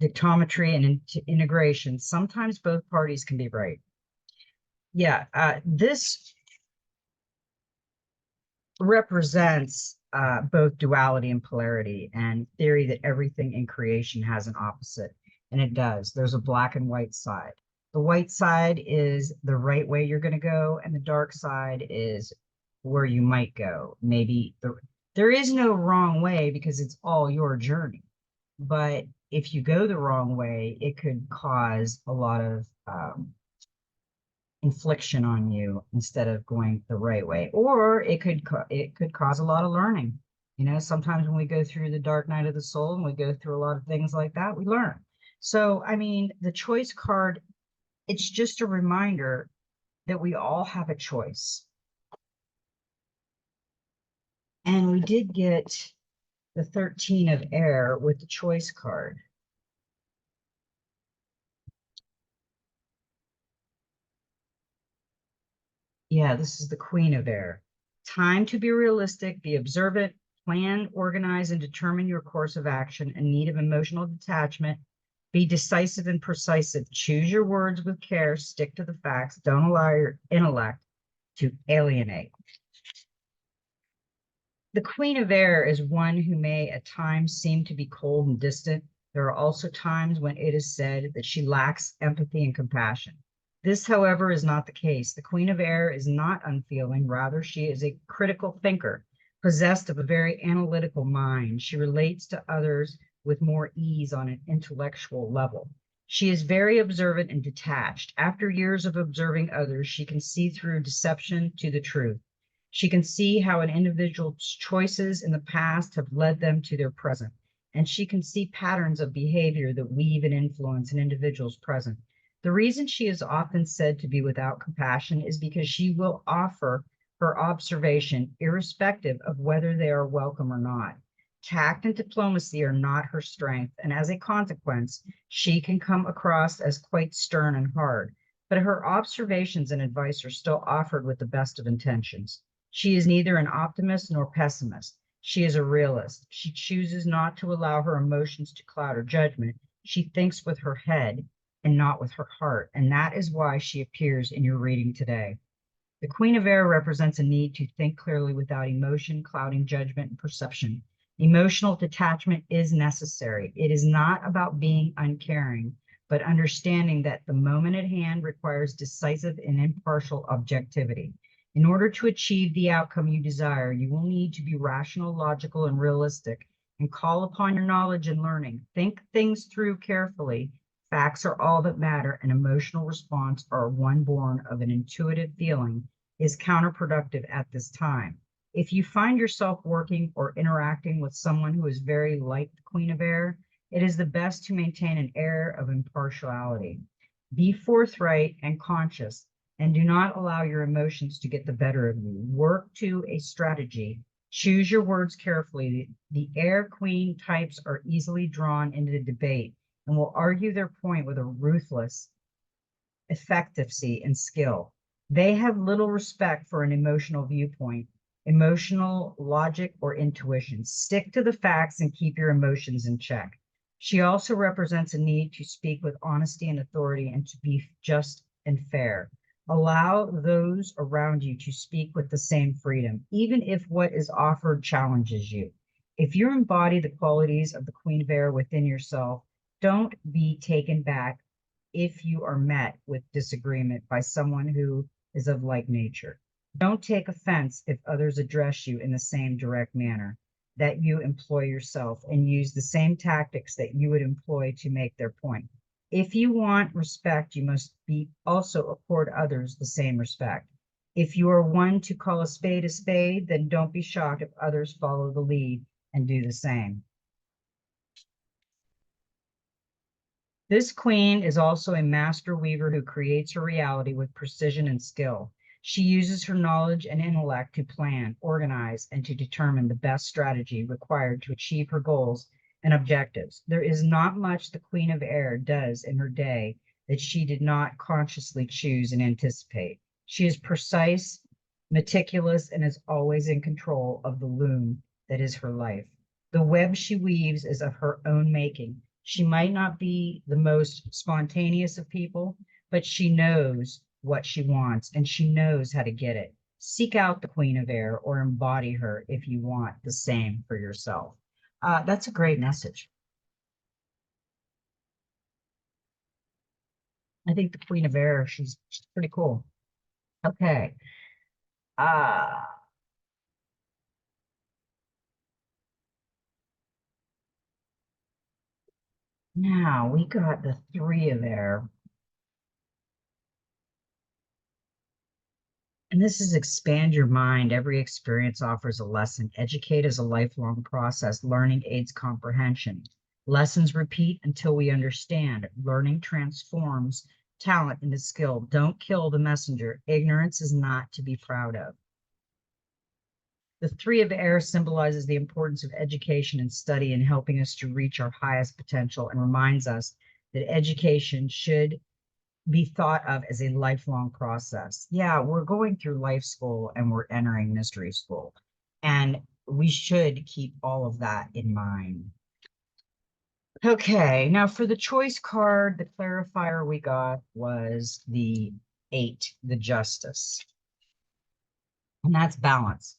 dictometry and integration. Sometimes both parties can be right. Yeah, this represents both duality and polarity and theory that everything in creation has an opposite. And it does. There's a black and white side. The white side is the right way you're going to go, and the dark side is where you might go. Maybe there is no wrong way because it's all your journey. But if you go the wrong way, it could cause a lot of infliction on you instead of going the right way, or it could cause a lot of learning. You know, sometimes when we go through the dark night of the soul and we go through a lot of things like that, we learn. So I mean, the choice card, it's just a reminder that we all have a choice. And we did get the 13 of air with the choice card. Yeah, this is the Queen of Air. Time to be realistic, be observant, plan, organize, and determine your course of action in need of emotional detachment. Be decisive and precise. Choose your words with care. Stick to the facts. Don't allow your intellect to alienate. The Queen of Air is one who may at times seem to be cold and distant. There are also times when it is said that she lacks empathy and compassion. This, however, is not the case. The Queen of Air is not unfeeling. Rather, she is a critical thinker, possessed of a very analytical mind. She relates to others with more ease on an intellectual level. She is very observant and detached. After years of observing others, she can see through deception to the truth. She can see how an individual's choices in the past have led them to their present, and she can see patterns of behavior that weave and influence an individual's present. The reason she is often said to be without compassion is because she will offer her observation irrespective of whether they are welcome or not. Tact and diplomacy are not her strength, and as a consequence, she can come across as quite stern and hard. But her observations and advice are still offered with the best of intentions. She is neither an optimist nor pessimist. She is a realist. She chooses not to allow her emotions to cloud her judgment. She thinks with her head and not with her heart, and that is why she appears in your reading today. The Queen of Air represents a need to think clearly without emotion, clouding judgment and perception. Emotional detachment is necessary. It is not about being uncaring, but understanding that the moment at hand requires decisive and impartial objectivity. In order to achieve the outcome you desire, you will need to be rational, logical, and realistic, and call upon your knowledge and learning. Think things through carefully. Facts are all that matter, and emotional response, or one born of an intuitive feeling, is counterproductive at this time. If you find yourself working or interacting with someone who is very like the Queen of Air, it is the best to maintain an air of impartiality. Be forthright and conscious, and do not allow your emotions to get the better of you. Work to a strategy. Choose your words carefully. The Air Queen types are easily drawn into the debate and will argue their point with a ruthless effectiveness and skill. They have little respect for an emotional viewpoint, emotional logic, or intuition. Stick to the facts and keep your emotions in check. She also represents a need to speak with honesty and authority and to be just and fair. Allow those around you to speak with the same freedom, even if what is offered challenges you. If you embody the qualities of the Queen of Air within yourself, don't be taken back if you are met with disagreement by someone who is of like nature. Don't take offense if others address you in the same direct manner that you employ yourself, and use the same tactics that you would employ to make their point. If you want respect, you must be also accord others the same respect. If you are one to call a spade, then don't be shocked if others follow the lead and do the same. This queen is also a master weaver who creates her reality with precision and skill. She uses her knowledge and intellect to plan, organize, and to determine the best strategy required to achieve her goals and objectives. There is not much the Queen of Air does in her day that she did not consciously choose and anticipate. She is precise, meticulous, and is always in control of the loom that is her life. The web she weaves is of her own making. She might not be the most spontaneous of people, but she knows what she wants and she knows how to get it. Seek out the Queen of Air or embody her if you want the same for yourself. That's a great message. I think the Queen of Air, she's pretty cool. Okay. Now we got the Three of Air. And this is expand your mind. Every experience offers a lesson. Educate is a lifelong process. Learning aids comprehension. Lessons repeat until we understand. Learning transforms talent into skill. Don't kill the messenger. Ignorance is not to be proud of. The Three of Air symbolizes the importance of education and study in helping us to reach our highest potential, and reminds us that education should be thought of as a lifelong process. Yeah, we're going through life school and we're entering mystery school, and we should keep all of that in mind. Okay, now for the choice card, the clarifier we got was the 8, the Justice, and that's balance.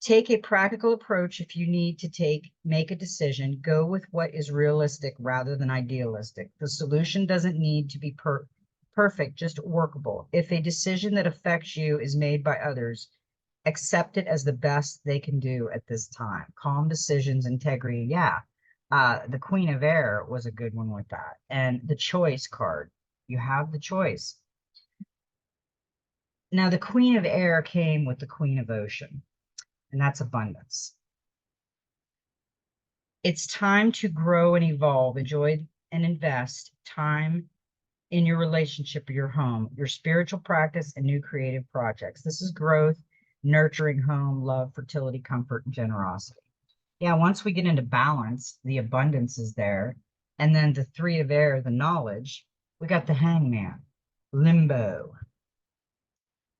Take a practical approach if you need to make a decision. Go with what is realistic rather than idealistic. The solution doesn't need to be perfect, just workable. If a decision that affects you is made by others, accept it as the best they can do at this time. Calm decisions, integrity. Yeah, the Queen of Air was a good one with that. And the choice card, you have the choice. Now, the Queen of Air came with the Queen of Ocean, and that's abundance. It's time to grow and evolve, enjoy and invest time in your relationship, your home, your spiritual practice, and new creative projects. This is growth, nurturing home, love, fertility, comfort, and generosity. Yeah, once we get into balance, the abundance is there. And then the Three of Air, the knowledge, we got the Hangman, limbo.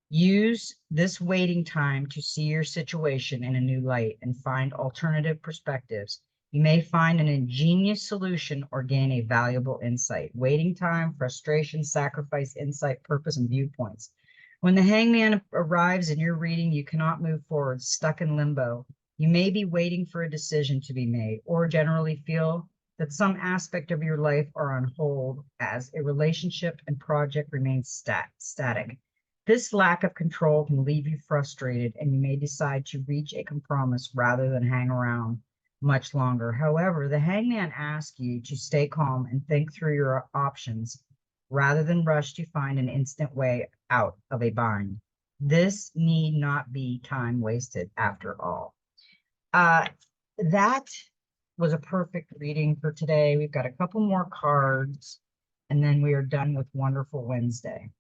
Use this waiting time to see your situation in a new light and find alternative perspectives. You may find an ingenious solution or gain a valuable insight. Waiting time, frustration, sacrifice, insight, purpose, and viewpoints. When the Hangman arrives in your reading, you cannot move forward, stuck in limbo. You may be waiting for a decision to be made, or generally feel that some aspect of your life are on hold as a relationship and project remains static. This lack of control can leave you frustrated, and you may decide to reach a compromise rather than hang around much longer. However, the hangman asks you to stay calm and think through your options rather than rush to find an instant way out of a bind. This need not be time wasted after all. That was a perfect reading for today. We've got a couple more cards, and then we are done with Wonderful Wednesday.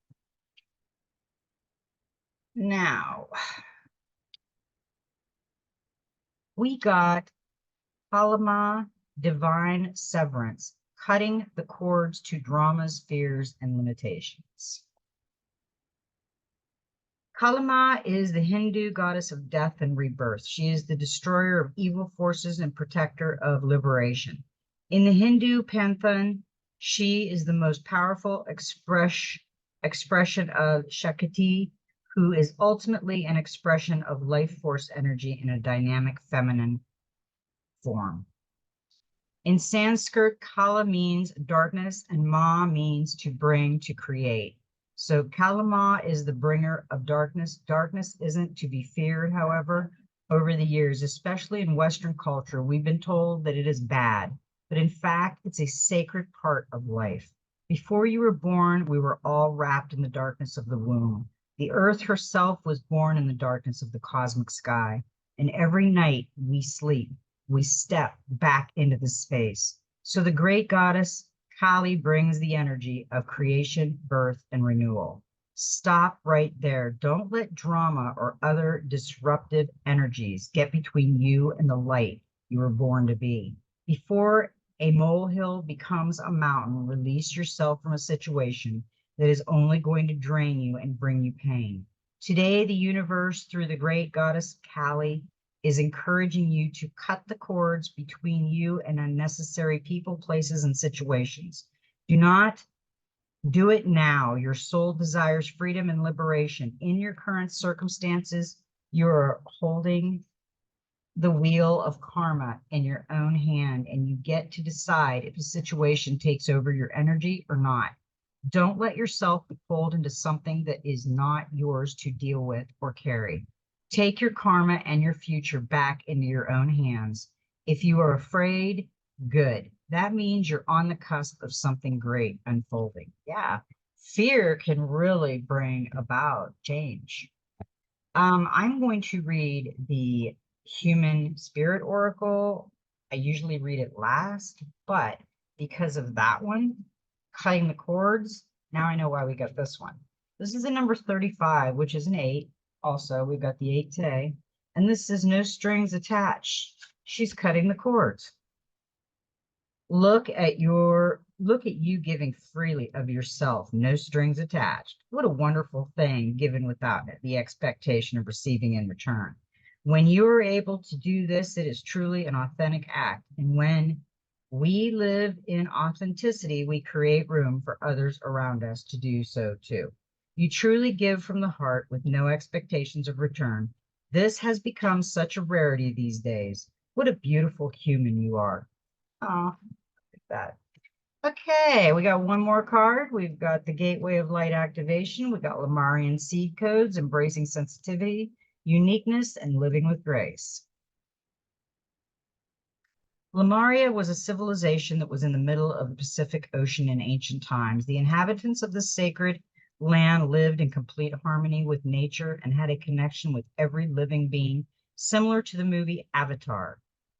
Now, we got Kalama, Divine Severance, cutting the cords to dramas, fears, and limitations. Kalama is the Hindu goddess of death and rebirth. She is the destroyer of evil forces and protector of liberation. In the Hindu pantheon, she is the most powerful expression of Shakti, who is ultimately an expression of life force energy in a dynamic feminine form. In Sanskrit, Kala means darkness and Ma means to bring, to create. So Kalama is the bringer of darkness. Darkness isn't to be feared, however. Over the years, especially in Western culture, we've been told that it is bad, but in fact, it's a sacred part of life. Before you were born, we were all wrapped in the darkness of the womb. The earth herself was born in the darkness of the cosmic sky, and every night we sleep, we step back into the space. So the great goddess Kali brings the energy of creation, birth, and renewal. Stop right there. Don't let drama or other disruptive energies get between you and the light you were born to be. Before a molehill becomes a mountain, release yourself from a situation that is only going to drain you and bring you pain. Today, the universe, through the great goddess Kali, is encouraging you to cut the cords between you and unnecessary people, places, and situations. Do not do it now. Your soul desires freedom and liberation. In your current circumstances, you're holding the wheel of karma in your own hand, and you get to decide if a situation takes over your energy or not. Don't let yourself be pulled into something that is not yours to deal with or carry. Take your karma and your future back into your own hands. If you are afraid, good. That means you're on the cusp of something great unfolding. Yeah, fear can really bring about change. I'm going to read the Human Spirit Oracle. I usually read it last, but because of that one, cutting the cords, now I know why we got this one. This is a number 35, which is an 8. Also, we've got the 8 today, and this is no strings attached. She's cutting the cords. Look at you giving freely of yourself, no strings attached. What a wonderful thing, given without the expectation of receiving in return. When you are able to do this, it is truly an authentic act. And when we live in authenticity, we create room for others around us to do so too. You truly give from the heart with no expectations of return. This has become such a rarity these days. What a beautiful human you are. Oh, look at that. Okay, we got one more card. We've got the Gateway of Light Activation. We got Lemurian Seed Codes, Embracing Sensitivity, Uniqueness, and Living with Grace. Lemuria was a civilization that was in the middle of the Pacific Ocean in ancient times. The inhabitants of this sacred land lived in complete harmony with nature and had a connection with every living being, similar to the movie Avatar.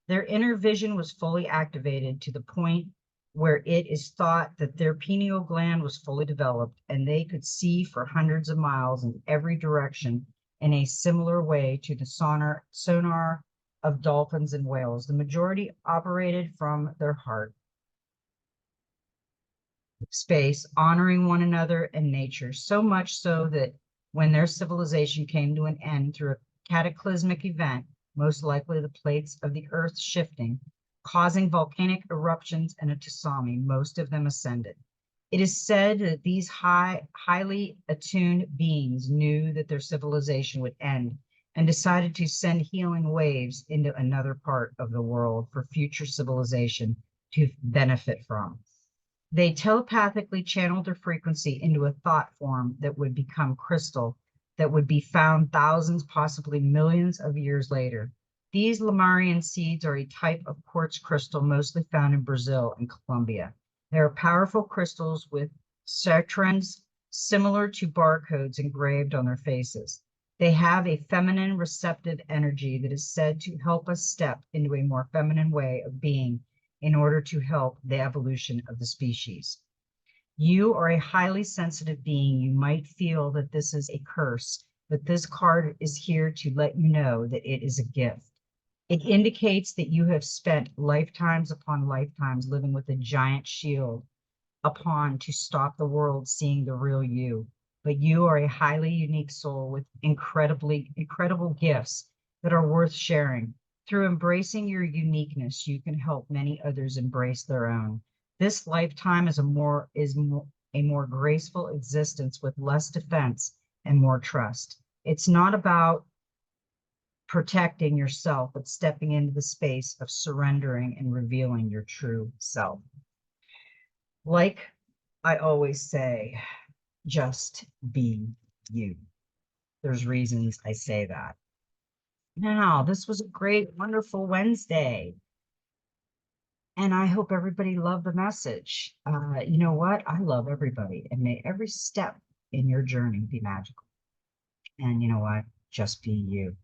Their inner vision was fully activated to the point where it is thought that their pineal gland was fully developed and they could see for hundreds of miles in every direction in a similar way to the sonar of dolphins and whales. The majority operated from their heart space, honoring one another and nature, so much so that when their civilization came to an end through a cataclysmic event, most likely the plates of the earth shifting, causing volcanic eruptions and a tsunami, most of them ascended. It is said that these highly attuned beings knew that their civilization would end and decided to send healing waves into another part of the world for future civilization to benefit from. They telepathically channeled their frequency into a thought form that would become crystal, that would be found thousands, possibly millions of years later. These Lemurian seeds are a type of quartz crystal mostly found in Brazil and Colombia. They are powerful crystals with citrons similar to barcodes engraved on their faces. They have a feminine receptive energy that is said to help us step into a more feminine way of being in order to help the evolution of the species. You are a highly sensitive being. You might feel that this is a curse, but this card is here to let you know that it is a gift. It indicates that you have spent lifetimes upon lifetimes living with a giant shield upon to stop the world seeing the real you. But you are a highly unique soul with incredible gifts that are worth sharing. Through embracing your uniqueness, you can help many others embrace their own. This lifetime is a more graceful existence with less defense and more trust. It's not about protecting yourself, but stepping into the space of surrendering and revealing your true self. Like I always say, just be you. There's reasons I say that. Now, this was a great, wonderful Wednesday. And I hope everybody loved the message. You know what? I love everybody, and may every step in your journey be magical. And you know what? Just be you.